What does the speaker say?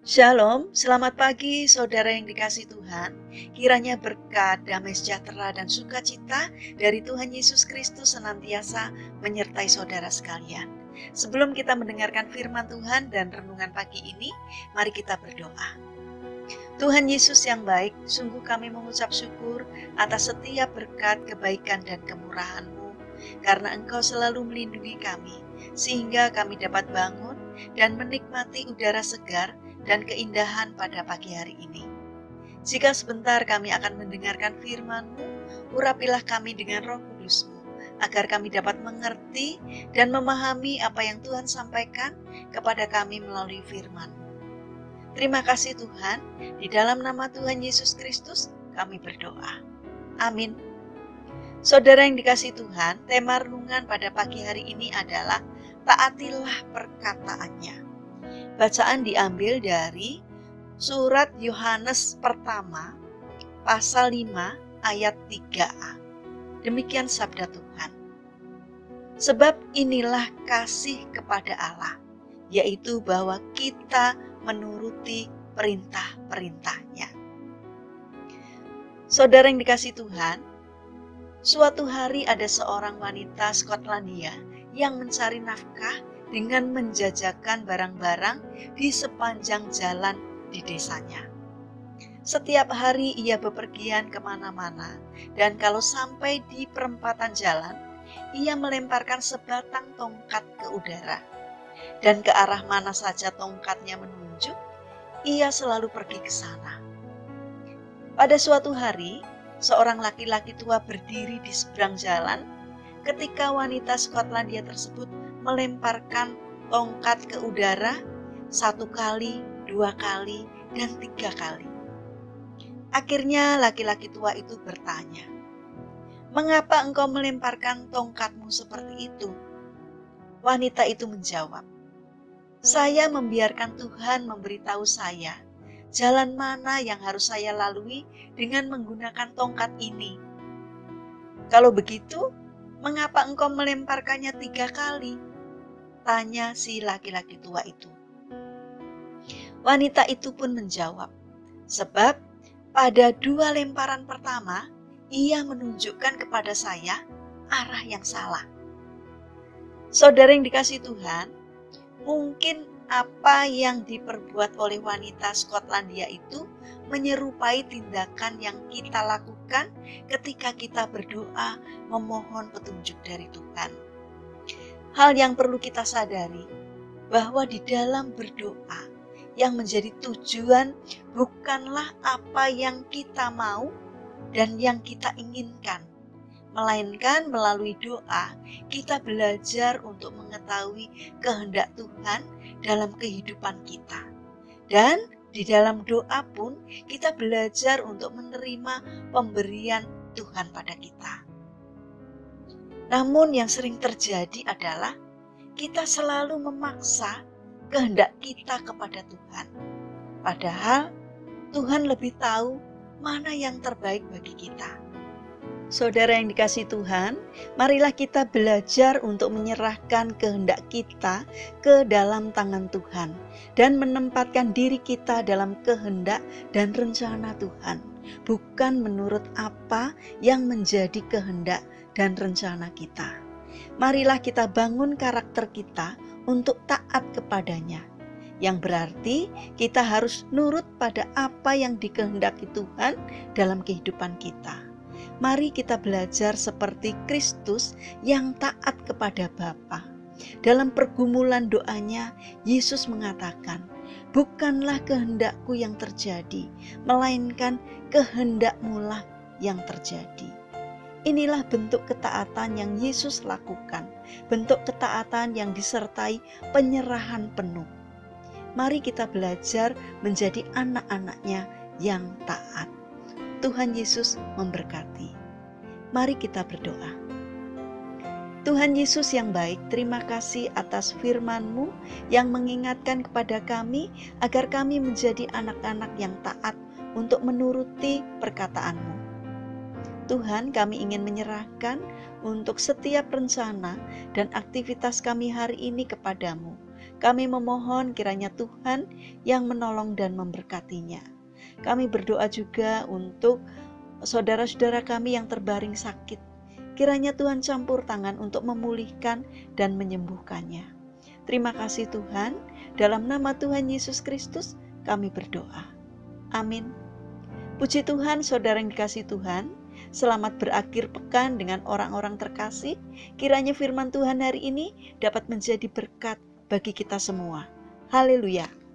Shalom, selamat pagi saudara yang dikasihi Tuhan. Kiranya berkat, damai sejahtera, dan sukacita dari Tuhan Yesus Kristus senantiasa menyertai saudara sekalian. Sebelum kita mendengarkan firman Tuhan dan renungan pagi ini, mari kita berdoa. Tuhan Yesus yang baik, sungguh kami mengucap syukur atas setiap berkat, kebaikan, dan kemurahan-Mu, karena Engkau selalu melindungi kami, sehingga kami dapat bangun dan menikmati udara segar dan keindahan pada pagi hari ini. Jika sebentar kami akan mendengarkan firman-Mu, urapilah kami dengan Roh Kudus-Mu, agar kami dapat mengerti dan memahami apa yang Tuhan sampaikan kepada kami melalui firman-Mu. Terima kasih Tuhan, di dalam nama Tuhan Yesus Kristus kami berdoa. Amin. Saudara yang dikasihi Tuhan, tema renungan pada pagi hari ini adalah taatilah perkataannya. Bacaan diambil dari surat Yohanes pertama, pasal 5 ayat 3a. Demikian sabda Tuhan. Sebab inilah kasih kepada Allah, yaitu bahwa kita menuruti perintah-perintahnya. Saudara yang dikasihi Tuhan, suatu hari ada seorang wanita Skotlandia yang mencari nafkah dengan menjajakan barang-barang di sepanjang jalan di desanya. Setiap hari ia bepergian kemana-mana, dan kalau sampai di perempatan jalan, ia melemparkan sebatang tongkat ke udara. Dan ke arah mana saja tongkatnya menunjuk, ia selalu pergi ke sana. Pada suatu hari, seorang laki-laki tua berdiri di seberang jalan ketika wanita Skotlandia tersebut melemparkan tongkat ke udara 1 kali, 2 kali, dan 3 kali. Akhirnya laki-laki tua itu bertanya, "Mengapa engkau melemparkan tongkatmu seperti itu?" Wanita itu menjawab, "Saya membiarkan Tuhan memberitahu saya jalan mana yang harus saya lalui dengan menggunakan tongkat ini. Kalau begitu, mengapa engkau melemparkannya 3 kali?" Tanya si laki-laki tua itu. Wanita itu pun menjawab, "Sebab pada 2 lemparan pertama, ia menunjukkan kepada saya arah yang salah." Saudara yang dikasihi Tuhan, mungkin apa yang diperbuat oleh wanita Skotlandia itu menyerupai tindakan yang kita lakukan ketika kita berdoa memohon petunjuk dari Tuhan. Hal yang perlu kita sadari bahwa di dalam berdoa yang menjadi tujuan bukanlah apa yang kita mau dan yang kita inginkan, melainkan melalui doa kita belajar untuk mengetahui kehendak Tuhan dalam kehidupan kita. Dan di dalam doa pun kita belajar untuk menerima pemberian Tuhan pada kita. Namun yang sering terjadi adalah kita selalu memaksa kehendak kita kepada Tuhan. Padahal Tuhan lebih tahu mana yang terbaik bagi kita. Saudara yang dikasihi Tuhan, marilah kita belajar untuk menyerahkan kehendak kita ke dalam tangan Tuhan dan menempatkan diri kita dalam kehendak dan rencana Tuhan, bukan menurut apa yang menjadi kehendak dan rencana kita. Marilah kita bangun karakter kita untuk taat kepadanya, yang berarti kita harus nurut pada apa yang dikehendaki Tuhan dalam kehidupan kita. Mari kita belajar seperti Kristus yang taat kepada Bapa. Dalam pergumulan doanya, Yesus mengatakan, "Bukanlah kehendakku yang terjadi, melainkan kehendak-Mu-lah yang terjadi." Inilah bentuk ketaatan yang Yesus lakukan, bentuk ketaatan yang disertai penyerahan penuh. Mari kita belajar menjadi anak-anak-Nya yang taat. Tuhan Yesus memberkati. Mari kita berdoa. Tuhan Yesus yang baik, terima kasih atas firman-Mu yang mengingatkan kepada kami agar kami menjadi anak-anak yang taat untuk menuruti perkataan-Mu. Tuhan, kami ingin menyerahkan untuk setiap rencana dan aktivitas kami hari ini kepadamu. Kami memohon kiranya Tuhan yang menolong dan memberkatinya. Kami berdoa juga untuk saudara-saudara kami yang terbaring sakit. Kiranya Tuhan campur tangan untuk memulihkan dan menyembuhkannya. Terima kasih Tuhan, dalam nama Tuhan Yesus Kristus kami berdoa. Amin. Puji Tuhan, saudara yang dikasihi Tuhan. Selamat berakhir pekan dengan orang-orang terkasih. Kiranya firman Tuhan hari ini dapat menjadi berkat bagi kita semua. Haleluya.